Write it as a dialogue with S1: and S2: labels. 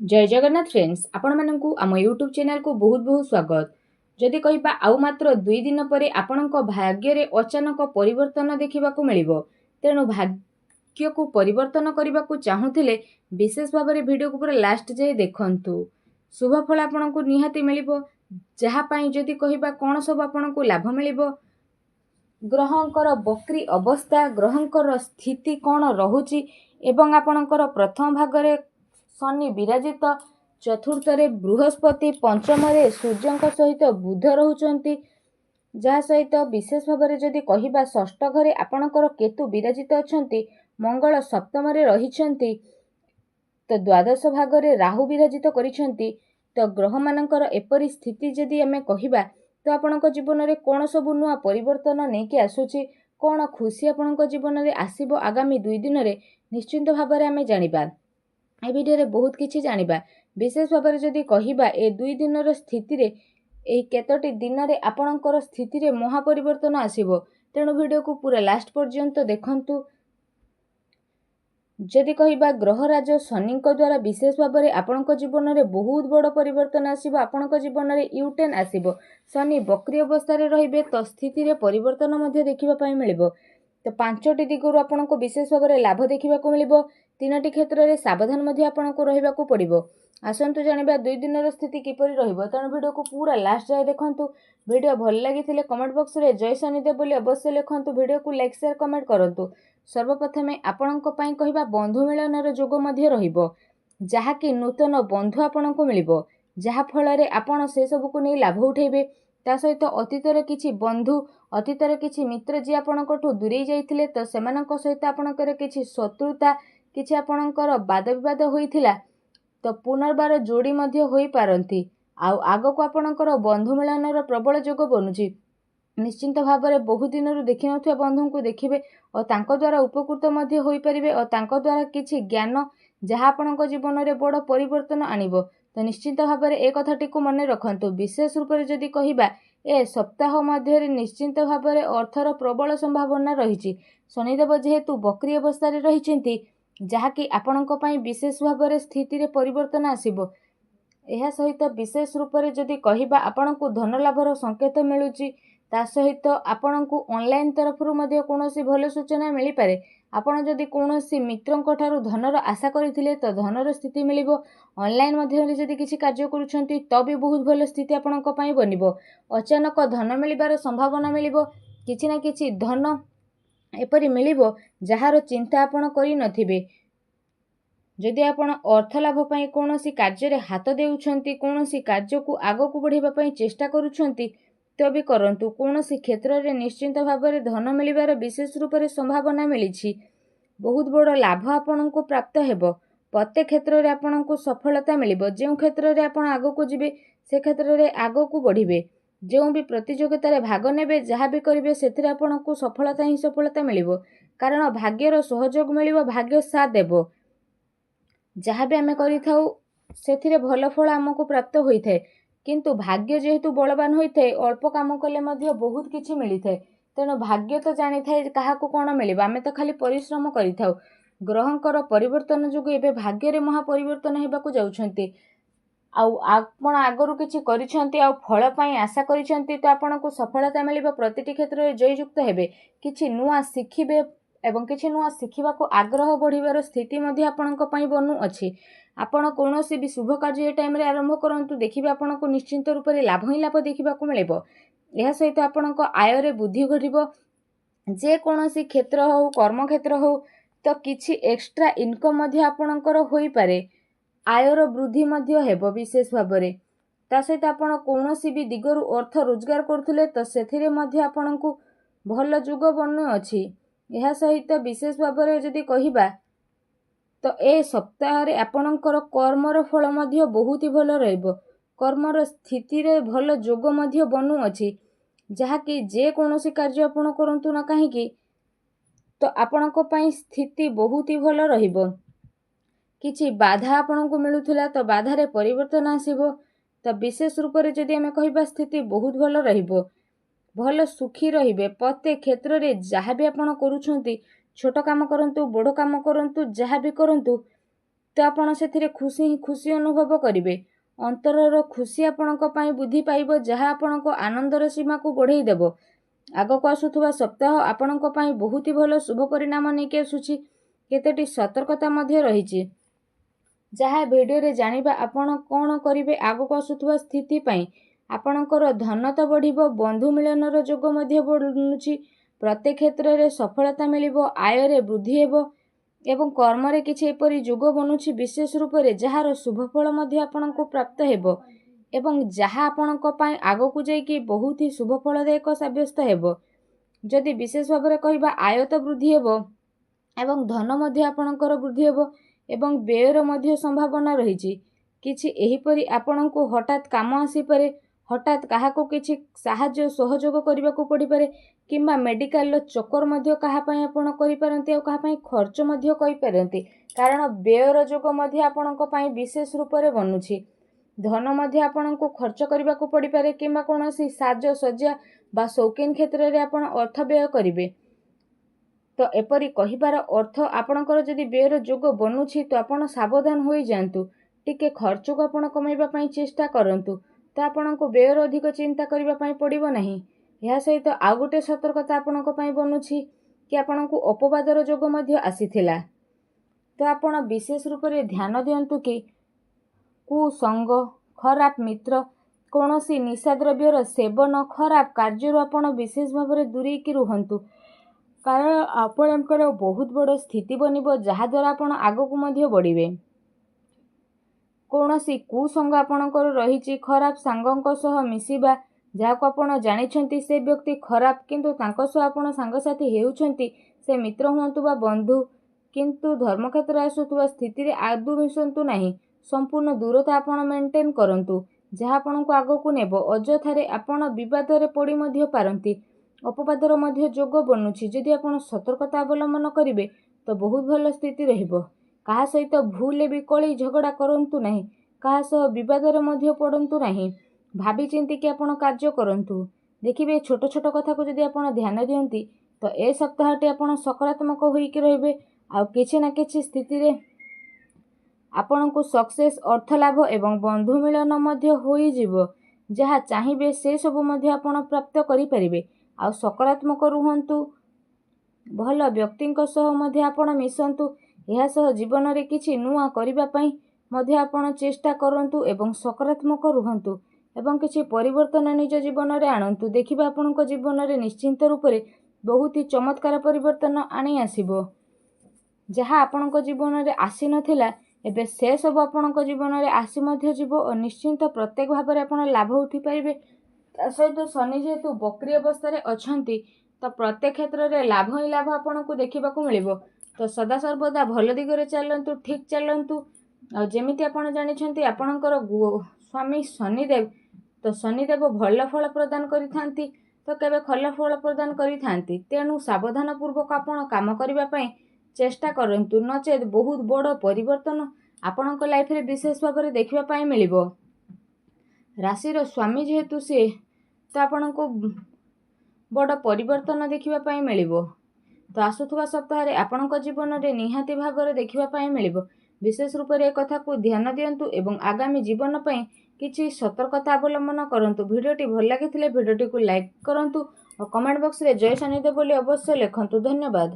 S1: जय जगन्नाथ फ्रेंड्स आपण मानकु आम यूट्यूब चैनल को बहुत बहुत स्वागत। जदि कहिबा आउ मात्र 2 दिन परे आपणक भाग्य रे अचानक परिवर्तन देखिबाकू मिलिबो। तेणु भाग्य को परिवर्तन करबाकू चाहुथिले विशेष भाव में वीडियो को पूरा लास्ट जाए देखंतु। शुभ फल आपणकू निहाती मिलिबो। जहा पई जदि कहिबा कोन सब आपणकू लाभ मिलिबो, ग्रहंकर बक्री अवस्था, ग्रहंकर स्थिति कौन रहुची एवं आपणकर प्रथम भागरे शनि विराजित, चतुर्थ बृहस्पति, पंचम सूर्य सहित बुध रोचंती, जहा सहित विशेष भाव में जदि कहिबा षष्ठ घरे आपणकर केतु विराजित अछंती, मंगल सप्तम रहिछंती, तो द्वादश भागरे राहु विराजित करिछंती। तो ग्रह मानकर एपरी स्थिति जदि आमे कहिबा तो आपणक जीवन में कौन सब नुआ परिवर्तन नहीं आसुची, कौन खुशी आपणक जीवन में आसीबो आगामी 2 दिन में निश्चिंत भाव में आमे जानिबा। ए वीडियो रे बहुत किछि जानिबा। विशेष भाव में जदि कहिबा ए 2 दिन स्थिति रे ए केतोटी दिन रे आपणकर स्थिति रे महापरिवर्तन आसीबो। तेणु वीडियो को पूरा लास्ट पर्यंत देखंतु। जदि कहिबा ग्रहराज शनि द्वारा विशेष भाव में आपणक जीवन में बहुत बड़ परिवर्तन आसीबो। आपणक जीवन में यूटर्न आसीबो। शनि बक्री अवस्था रे रहिबे तो स्थिति रे परिवर्तन मध्ये देखिबा पई मिलिबो। तो 5टी दिगरु आपणको विशेष भाव में लाभ देखिबाकू मिलिबो। 3टी क्षेत्र में सावधान मध्ये आपणको रहिबाकू पड़िबो। आसंतु जानिबा 2 दिन स्थिति किपरि रहिबो। तेणु वीडियो को पूरा लास्ट जाए देखंतु। वीडियो भल लागिथिले कमेंट बॉक्स रे जय शनिदेव बोली अवश्य लिखंतु। वीडियो को लाइक शेयर कमेंट करंतु। सर्वप्रथमे आपणको पई कहिबा बंधु मिलनर जोग मध्ये रहिबो, जहा कि नूतन बंधु आपणको मिलिबो, जहा फल रे आपण से सब को नै लाभ उठेबे। ता सहित अतीत रे किछि बंधु, अतीत रे किछि मित्र जे आपणकोठु दूरेई जाइथिले तो सेमानक सहित आपणकर किछि शत्रुता, किछि आपणकर वाद विवाद होइथिला तो पुनर्बार जोड़ी मध्ये होई पारंती। आगो को आपणकर बंधु मिलनर प्रबल जोग बनुची। निश्चिंत भाव में बहु दिन देखि नथिबा बंधु को देखिबे और तांको द्वारा उपकृत मध्ये होई परिबे और तांको द्वारा किछि ज्ञान जहा आपणको जीवन में बड़ परिवर्तन आनिबो। तो निश्चिंत भाव में एक कथाटी को मन रखंतु। विशेष रूप से जदि कहिबा ए सप्ताह मध्य निश्चिंत भाव में अर्थर प्रबल संभावना रही। शनिदेव जेहेतु बक्री अवस्था रही, जहाँकि आपणको पई विशेष भाव में स्थिति रे परिवर्तन आसीबो। एहा सहित विशेष रूप से जदि कहिबा आपणको धन लाभर संकेत मिलुची। ता सहित आपणको ऑनलाइन तरफरु मध्ये कोनोसी भल सूचना मिली पारे। आपण जदि कोनोसी मित्रंक ठारू धनर आशा करिथिले तो धनर स्थिति मिलिबो। ऑनलाइन माध्यम जदि किछि कार्य करूछंती तो भी बहुत भल स्थिति आपणको पई बनिबो। अचानक धन मिलिबार संभावना मिलिबो। किछि ना किछि धन एपरि मिलिबो जहार चिंता आपण करि नथिबे। जदि आपण अर्थ लाभ पई कोनोसी कार्य रे हाथ देउछंती, कोनोसी कार्य को आगो को बढ़िबा पई चेष्टा करूछंती तो भी करंतु। कोनोसी क्षेत्र रे निश्चिंत भाव में धन मिलिबार विशेष रूप से संभावना मिलिछि। बहुत बड़ लाभ आपनको प्राप्त हेबो। प्रत्येक क्षेत्र रे आपनको सफलता मिलिबो। जे क्षेत्र रे आपण आगो को जिबे से क्षेत्र रे आगो को बढ़िबे। जो भी प्रतियोगिता रे भाग नेबे, जहा भी करिवे सेथिरे आपनको सफलता ही सफलता मिलिबो। कारण भाग्यर सहयोग मिलिबो, भाग्य साथ देबो। जहा भी आमे करिथाउ सेथिरे भल फल हमको प्राप्त होइथाय। किंतु भाग्य जेहेतु बलवान होइथाय, अल्प काम कले मध्य बहुत किछि मिलिथाय। तेणु भाग्य तो जानी थाए काहाकू कोन मिलिबा, आमे तो खाली परिश्रम करिथाउ। ग्रहंकर परिवर्तन जोगु एबे भाग्य रे महापरिवर्तन हेबाकू जाउछंती। आपण आगरू किछि करिछंती आ फल पई आशा करिछंती तो आपनको सफलता मिलिबो। प्रतिटी क्षेत्र रे जययुक्त हेबे, किछि नुआ शिखिबे एवं किछि नुआ शिखिबाकू आग्रह बढ़िबार स्थिति मध्ये आपणको पई बनु अछि। आपण कोनोसी भी शुभ कार्य ए टाइम रे आरंभ करंतु, देखिबे आपणको निश्चिंत रूप से लाभ ही लाभ देखिबाकू मिलिबो। एहा सहित आपणको आय रे वृद्धि घटिबो। जे कोनोसी क्षेत्र हो, कर्म क्षेत्र हो तो किछि एक्स्ट्रा इनकम मध्ये आपणकर होई पारे। आयर वृद्धि मध्ये हेबो विशेष भाव में। ता सहित आपण कोनोसी भी दिगरु अर्थ रोजगार करथुले तो सेथिरे मध्ये आपणको भल जुग बनु अछि। एहा सहित विशेष भाव में जदि कहिबा तो ए सप्ताह रे आपणकर कर्मर फल मध्ये बहुत ही भल रहइबो। कर्मर स्थिति रे भल जोग मध्ये बनु अछि, जहा कि जे कोनोसी कार्य आपण करंतु ना काहेकि तो आपणको पई स्थिति बहुत ही भल रहिबो। किछि बाधा आपणको मिलुथिला तो बाधा रे परिवर्तन आसीबो। तो विशेष रूप से जदि आमे कहिबा स्थिति बहुत भल रहिबो। भल सुखी रहिबे। प्रत्येक क्षेत्र रे जहा भी आपण करूछंती, छोट काम करंतु, बड़ काम करंतु, जहा भी करंतु, ତ ଆପଣ ସେଥିରେ ଖୁସି ଅନୁଭବ କରିବେ। ଅନ୍ତରର ଖୁସି ଆପଣଙ୍କ ପାଇଁ ବୃଦ୍ଧି ପାଇବ, ଯାହା ଆପଣଙ୍କ ଆନନ୍ଦର ସୀମାକୁ ବଢ଼େଇ ଦେବ। ଆଗକୁ ଆସୁଥିବା ସପ୍ତାହ ଆପଣଙ୍କ ପାଇଁ ବହୁତ ଭଲ ଶୁଭ ପରିଣାମ ନେଇକି ଆସୁଛି। କେତୋଟି ସତର୍କତା ମଧ୍ୟ ରହିଛି, ଯାହା ଭିଡ଼ିଓରେ ଜାଣିବା। ଆପଣ କ'ଣ କରିବେ ଆଗକୁ ଆସୁଥିବା ସ୍ଥିତି ପାଇଁ। ଆପଣଙ୍କର ଧନ ତ ବଢ଼ିବ, ବନ୍ଧୁ ମିଳନର ଯୋଗ ମଧ୍ୟ ବଢ଼ୁଛି। ପ୍ରତ୍ୟେକ କ୍ଷେତ୍ରରେ ସଫଳତା ମିଳିବ, ଆୟରେ ବୃଦ୍ଧି ହେବ ଏବଂ କର୍ମରେ କିଛି ଏପରି ଯୋଗ ବନୁଛି ବିଶେଷ ରୂପରେ ଯାହାର ଶୁଭଫଳ ମଧ୍ୟ ଆପଣଙ୍କୁ ପ୍ରାପ୍ତ ହେବ ଏବଂ ଯାହା ଆପଣଙ୍କ ପାଇଁ ଆଗକୁ ଯାଇକି ବହୁତ ହି ଶୁଭଫଳଦାୟକ ସାବ୍ୟସ୍ତ ହେବ। ଯଦି ବିଶେଷ ଭାବରେ କହିବା, ଆୟ ତ ବୃଦ୍ଧି ହେବ ଏବଂ ଧନ ମଧ୍ୟ ଆପଣଙ୍କର ବୃଦ୍ଧି ହେବ ଏବଂ ବ୍ୟୟର ମଧ୍ୟ ସମ୍ଭାବନା ରହିଛି। କିଛି ଏହିପରି ଆପଣଙ୍କୁ ହଠାତ୍ କାମ ଆସିପାରେ, ହଠାତ୍ କାହାକୁ କିଛି ସାହାଯ୍ୟ ସହଯୋଗ କରିବାକୁ ପଡ଼ିପାରେ କିମ୍ବା ମେଡ଼ିକାଲର ଚକ୍କର ମଧ୍ୟ କାହା ପାଇଁ ଆପଣ କରିପାରନ୍ତି ଆଉ କାହା ପାଇଁ ଖର୍ଚ୍ଚ ମଧ୍ୟ କରିପାରନ୍ତି, କାରଣ ବ୍ୟୟର ଯୋଗ ମଧ୍ୟ ଆପଣଙ୍କ ପାଇଁ ବିଶେଷ ରୂପରେ ବନୁଛି। ଧନ ମଧ୍ୟ ଆପଣଙ୍କୁ ଖର୍ଚ୍ଚ କରିବାକୁ ପଡ଼ିପାରେ କିମ୍ବା କୌଣସି ସାଜସଜ୍ଜା ବା ସୌକିନ କ୍ଷେତ୍ରରେ ଆପଣ ଅର୍ଥ ବ୍ୟୟ କରିବେ। ତ ଏପରି କହିବାର ଅର୍ଥ, ଆପଣଙ୍କର ଯଦି ବ୍ୟୟର ଯୋଗ ବନୁଛି ତ ଆପଣ ସାବଧାନ ହୋଇଯାଆନ୍ତୁ। ଟିକେ ଖର୍ଚ୍ଚକୁ ଆପଣ କମାଇବା ପାଇଁ ଚେଷ୍ଟା କରନ୍ତୁ, ତ ଆପଣଙ୍କୁ ବ୍ୟୟର ଅଧିକ ଚିନ୍ତା କରିବା ପାଇଁ ପଡ଼ିବ ନାହିଁ। ଏହା ସହିତ ଆଉ ଗୋଟେ ସତର୍କତା ଆପଣଙ୍କ ପାଇଁ ବନୁଛି କି ଆପଣଙ୍କୁ ଅପବାଦର ଯୋଗ ମଧ୍ୟ ଆସିଥିଲା। ତ ଆପଣ ବିଶେଷ ରୂପରେ ଧ୍ୟାନ ଦିଅନ୍ତୁ କି କୁସଙ୍ଗ, ଖରାପ ମିତ୍ର, କୌଣସି ନିଶାଦ୍ରବ୍ୟର ସେବନ, ଖରାପ କାର୍ଯ୍ୟରୁ ଆପଣ ବିଶେଷ ଭାବରେ ଦୂରେଇକି ରୁହନ୍ତୁ, କାରଣ ଆପଣଙ୍କର ବହୁତ ବଡ଼ ସ୍ଥିତି ବନିବ, ଯାହାଦ୍ୱାରା ଆପଣ ଆଗକୁ ମଧ୍ୟ ବଢ଼ିବେ। କୌଣସି କୁସଙ୍ଗ ଆପଣଙ୍କର ରହିଛି, ଖରାପ ସାଙ୍ଗଙ୍କ ସହ ମିଶିବା, ଯାହାକୁ ଆପଣ ଜାଣିଛନ୍ତି ସେ ବ୍ୟକ୍ତି ଖରାପ କିନ୍ତୁ ତାଙ୍କ ସହ ଆପଣ ସାଙ୍ଗସାଥି ହେଉଛନ୍ତି, ସେ ମିତ୍ର ହୁଅନ୍ତୁ ବା ବନ୍ଧୁ, କିନ୍ତୁ ଧର୍ମକ୍ଷେତ୍ରରେ ଆସୁଥିବା ସ୍ଥିତିରେ ଆଦୌ ମିଶନ୍ତୁ ନାହିଁ। ସମ୍ପୂର୍ଣ୍ଣ ଦୂରତା ଆପଣ ମେଣ୍ଟେନ୍ କରନ୍ତୁ, ଯାହା ଆପଣଙ୍କୁ ଆଗକୁ ନେବ। ଅଯଥାରେ ଆପଣ ବିବାଦରେ ପଡ଼ି ମଧ୍ୟ ପାରନ୍ତି। ଅପବାଦର ମଧ୍ୟ ଯୋଗ ବନୁଛି। ଯଦି ଆପଣ ସତର୍କତା ଅବଲମ୍ବନ କରିବେ ତ ବହୁତ ଭଲ ସ୍ଥିତି ରହିବ। କାହା ସହିତ ଭୁଲରେ ବି କଳି ଝଗଡ଼ା କରନ୍ତୁ ନାହିଁ, କାହା ସହ ବିବାଦରେ ମଧ୍ୟ ପଡ଼ନ୍ତୁ ନାହିଁ। ଭାବି ଚିନ୍ତିକି ଆପଣ କାର୍ଯ୍ୟ କରନ୍ତୁ। ଦେଖିବେ ଛୋଟ ଛୋଟ କଥାକୁ ଯଦି ଆପଣ ଧ୍ୟାନ ଦିଅନ୍ତି ତ ଏ ସପ୍ତାହଟି ଆପଣ ସକାରାତ୍ମକ ହୋଇକି ରହିବେ। ଆଉ କିଛି ନା କିଛି ସ୍ଥିତିରେ ଆପଣଙ୍କୁ ସକ୍ସେସ୍, ଅର୍ଥ ଲାଭ ଏବଂ ବନ୍ଧୁ ମିଳନ ମଧ୍ୟ ହୋଇଯିବ। ଯାହା ଚାହିଁବେ ସେ ସବୁ ମଧ୍ୟ ଆପଣ ପ୍ରାପ୍ତ କରିପାରିବେ। ଆଉ ସକାରାତ୍ମକ ରୁହନ୍ତୁ, ଭଲ ବ୍ୟକ୍ତିଙ୍କ ସହ ମଧ୍ୟ ଆପଣ ମିଶନ୍ତୁ। ଏହା ସହ ଜୀବନରେ କିଛି ନୂଆ କରିବା ପାଇଁ ମଧ୍ୟ ଆପଣ ଚେଷ୍ଟା କରନ୍ତୁ ଏବଂ ସକାରାତ୍ମକ ରୁହନ୍ତୁ ଏବଂ କିଛି ପରିବର୍ତ୍ତନ ନିଜ ଜୀବନରେ ଆଣନ୍ତୁ। ଦେଖିବେ ଆପଣଙ୍କ ଜୀବନରେ ନିଶ୍ଚିନ୍ତ ରୂପରେ ବହୁତ ଚମତ୍କାର ପରିବର୍ତ୍ତନ ଆଣି ଆସିବ। ଯାହା ଆପଣଙ୍କ ଜୀବନରେ ଆସିନଥିଲା ଏବେ ସେ ସବୁ ଆପଣଙ୍କ ଜୀବନରେ ଆସି ମଧ୍ୟ ଯିବ ଓ ନିଶ୍ଚିନ୍ତ ପ୍ରତ୍ୟେକ ଭାବରେ ଆପଣ ଲାଭ ଉଠିପାରିବେ। ତା ସହିତ ଶନି ଯେହେତୁ ବକ୍ରି ଅବସ୍ଥାରେ ଅଛନ୍ତି ତ ପ୍ରତ୍ୟେକ କ୍ଷେତ୍ରରେ ଲାଭ ହିଁ ଲାଭ ଆପଣଙ୍କୁ ଦେଖିବାକୁ ମିଳିବ। ତ ସଦାସର୍ବଦା ଭଲ ଦିଗରେ ଚାଲନ୍ତୁ, ଠିକ୍ ଚାଲନ୍ତୁ। ଆଉ ଯେମିତି ଆପଣ ଜାଣିଛନ୍ତି ଆପଣଙ୍କର ସ୍ୱାମୀ ଶନିଦେବ, ତ ଶନିଦେବ ଭଲ ଫଳ ପ୍ରଦାନ କରିଥାନ୍ତି ତ କେବେ ଭଲ ଫଳ ପ୍ରଦାନ କରିଥାନ୍ତି। ତେଣୁ ସାବଧାନ ପୂର୍ବକ ଆପଣ କାମ କରିବା ପାଇଁ ଚେଷ୍ଟା କରନ୍ତୁ, ନଚେତ୍ ବହୁତ ବଡ଼ ପରିବର୍ତ୍ତନ ଆପଣଙ୍କ ଲାଇଫରେ ବିଶେଷ ଭାବରେ ଦେଖିବା ପାଇଁ ମିଳିବ। ରାଶିର ସ୍ୱାମୀ ଯେହେତୁ ସିଏ, ତ ଆପଣଙ୍କୁ ବଡ଼ ପରିବର୍ତ୍ତନ ଦେଖିବା ପାଇଁ ମିଳିବ। ତ ଆସୁଥିବା ସପ୍ତାହରେ ଆପଣଙ୍କ ଜୀବନରେ ନିହାତି ଭାବରେ ଦେଖିବା ପାଇଁ ମିଳିବ। ବିଶେଷ ରୂପରେ ଏ କଥାକୁ ଧ୍ୟାନ ଦିଅନ୍ତୁ ଏବଂ ଆଗାମୀ ଜୀବନ ପାଇଁ କିଛି ସତର୍କତା ଅବଲମ୍ବନ କରନ୍ତୁ। ଭିଡ଼ିଓଟି ଭଲ ଲାଗିଥିଲେ ଭିଡ଼ିଓଟିକୁ ଲାଇକ୍ କରନ୍ତୁ ଓ କମେଣ୍ଟ ବକ୍ସରେ ଜୟ ଶନିଦେବ ବୋଲି ଅବଶ୍ୟ ଲେଖନ୍ତୁ। ଧନ୍ୟବାଦ।